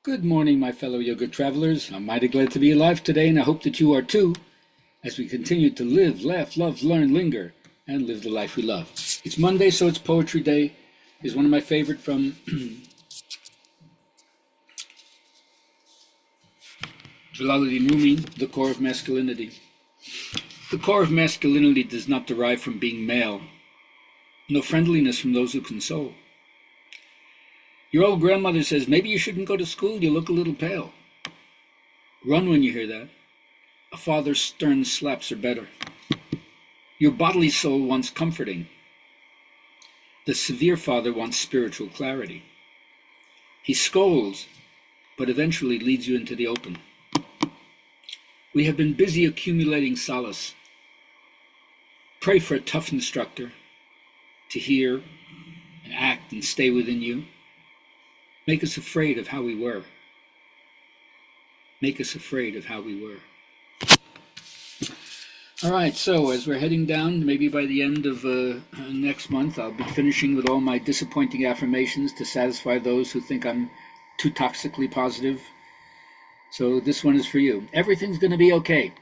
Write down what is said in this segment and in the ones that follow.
Good morning, my fellow yoga travelers. I'm mighty glad to be alive today, and I hope that you are too, as we continue to live, laugh, love, learn, linger, and live the life we love. It's Monday, so it's Poetry Day. It's one of my favorite from Jalaluddin Rumi, The Core of Masculinity. The core of masculinity does not derive from being male, no friendliness from those who console. Your old grandmother says, maybe you shouldn't go to school, you look a little pale. Run when you hear that. A father's stern slaps are better. Your bodily soul wants comforting. The severe father wants spiritual clarity. He scolds, but eventually leads you into the open. We have been busy accumulating solace. Pray for a tough instructor to hear and act and stay within you. Make us afraid of how we were. Make us afraid of how we were. All right, so as we're heading down, maybe by the end of next month, I'll be finishing with all my disappointing affirmations to satisfy those who think I'm too toxically positive. So this one is for you. Everything's going to be okay.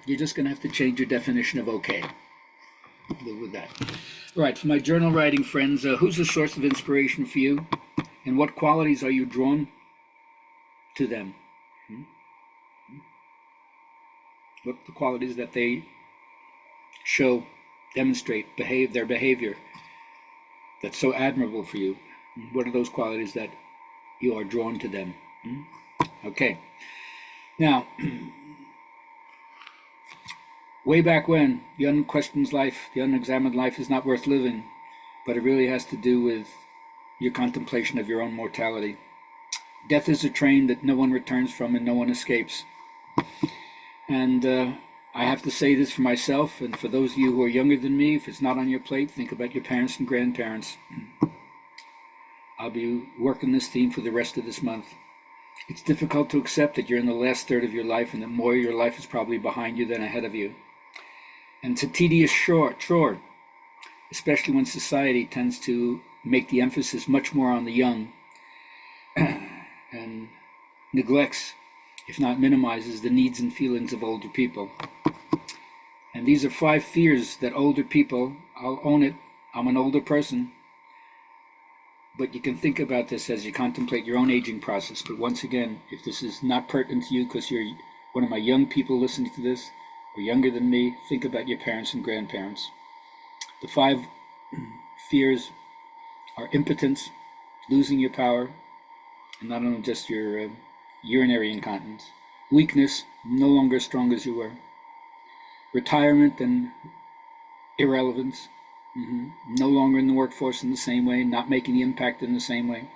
You're just going to have to change your definition of okay. Live with that. All right, for my journal writing friends, who's the source of inspiration for you? And what qualities are you drawn to them? What the qualities that they show, demonstrate, their behavior that's so admirable for you? What are those qualities that you are drawn to them? Okay. Now, way back when, the unquestioned life, the unexamined life is not worth living, but it really has to do with your contemplation of your own mortality. Death is a train that no one returns from and no one escapes. And I have to say this for myself and for those of you who are younger than me. If it's not on your plate, think about your parents and grandparents. I'll be working this theme for the rest of this month. It's difficult to accept that you're in the last third of your life and that more of your life is probably behind you than ahead of you. And it's a tedious chore, especially when society tends to make the emphasis much more on the young and neglects, if not minimizes, the needs and feelings of older people. And these are 5 fears that older people, I'll own it, I'm an older person, but you can think about this as you contemplate your own aging process. But once again, if this is not pertinent to you because you're one of my young people listening to this, or younger than me, think about your parents and grandparents. The 5 fears are impotence, losing your power, and not only just your urinary incontinence. Weakness, no longer as strong as you were. Retirement and irrelevance, no longer in the workforce in the same way, not making the impact in the same way.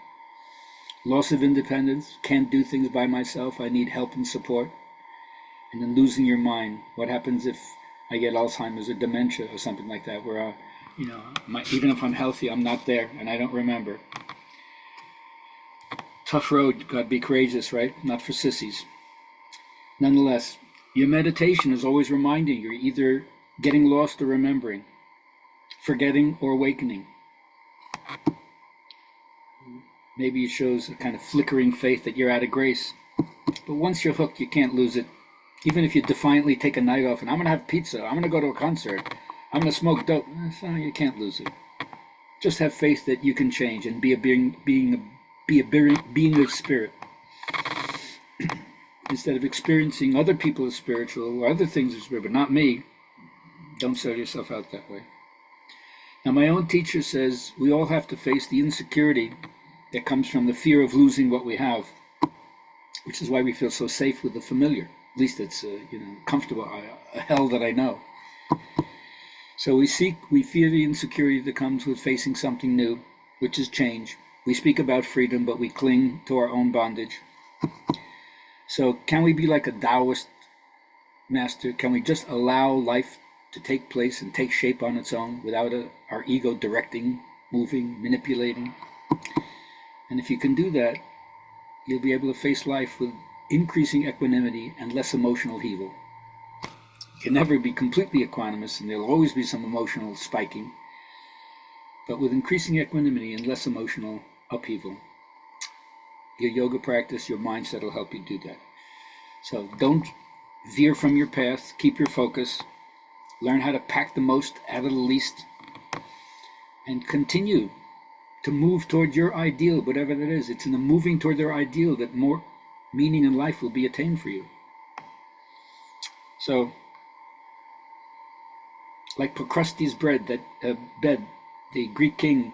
Loss of independence, can't do things by myself, I need help and support. And then losing your mind. What happens if I get Alzheimer's or dementia or something like that, where even if I'm healthy, I'm not there and I don't remember. Tough road, gotta be courageous, right? Not for sissies. Nonetheless, your meditation is always reminding you, you're either getting lost or remembering, forgetting or awakening. Maybe it shows a kind of flickering faith that you're out of grace. But once you're hooked, you can't lose it. Even if you defiantly take a night off and I'm gonna have pizza, I'm gonna go to a concert, I'm gonna smoke dope, you can't lose it. Just have faith that you can change and be a being of spirit. Instead of experiencing other people as spiritual or other things as spiritual, but not me, don't sell yourself out that way. Now, my own teacher says we all have to face the insecurity that comes from the fear of losing what we have, which is why we feel so safe with the familiar. At least it's comfortable, a hell that I know. So we fear the insecurity that comes with facing something new, which is change. We speak about freedom, but we cling to our own bondage. So can we be like a Taoist master? Can we just allow life to take place and take shape on its own without our ego directing, moving, manipulating? And if you can do that, you'll be able to face life with increasing equanimity and less emotional upheaval. You can never be completely equanimous, and there'll always be some emotional spiking, but with increasing equanimity and less emotional upheaval, your yoga practice, your mindset will help you do that. So don't veer from your path. Keep your focus. Learn how to pack the most out of the least. And continue to move toward your ideal, whatever that is. It's in the moving toward their ideal that more meaning in life will be attained for you. So, like Procrustes' bed, the Greek king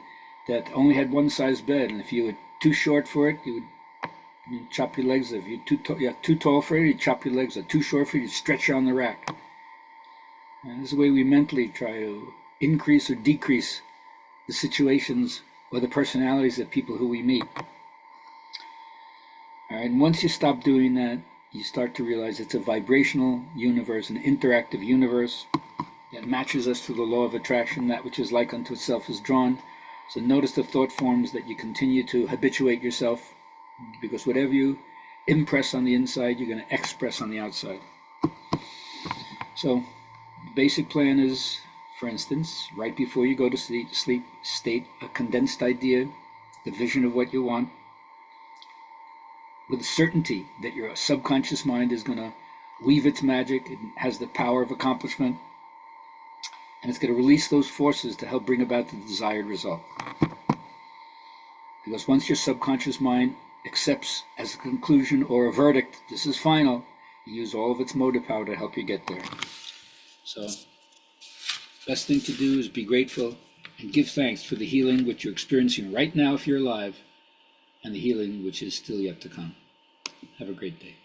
that only had one size bed, and if you were too short for it, you'd chop your legs. If you're too tall for it, you'd chop your legs. Or too short for it, you'd stretch you on the rack. And this is the way we mentally try to increase or decrease the situations or the personalities of people who we meet. All right, and once you stop doing that, you start to realize it's a vibrational universe, an interactive universe that matches us through the law of attraction. That which is like unto itself is drawn. So notice the thought forms that you continue to habituate yourself, because whatever you impress on the inside, you're going to express on the outside. So the basic plan is, for instance, right before you go to sleep, state a condensed idea, the vision of what you want, with certainty that your subconscious mind is going to weave its magic. It has the power of accomplishment, and it's going to release those forces to help bring about the desired result. Because once your subconscious mind accepts as a conclusion or a verdict, this is final, you use all of its motive power to help you get there. So, best thing to do is be grateful and give thanks for the healing which you're experiencing right now if you're alive, and the healing which is still yet to come. Have a great day.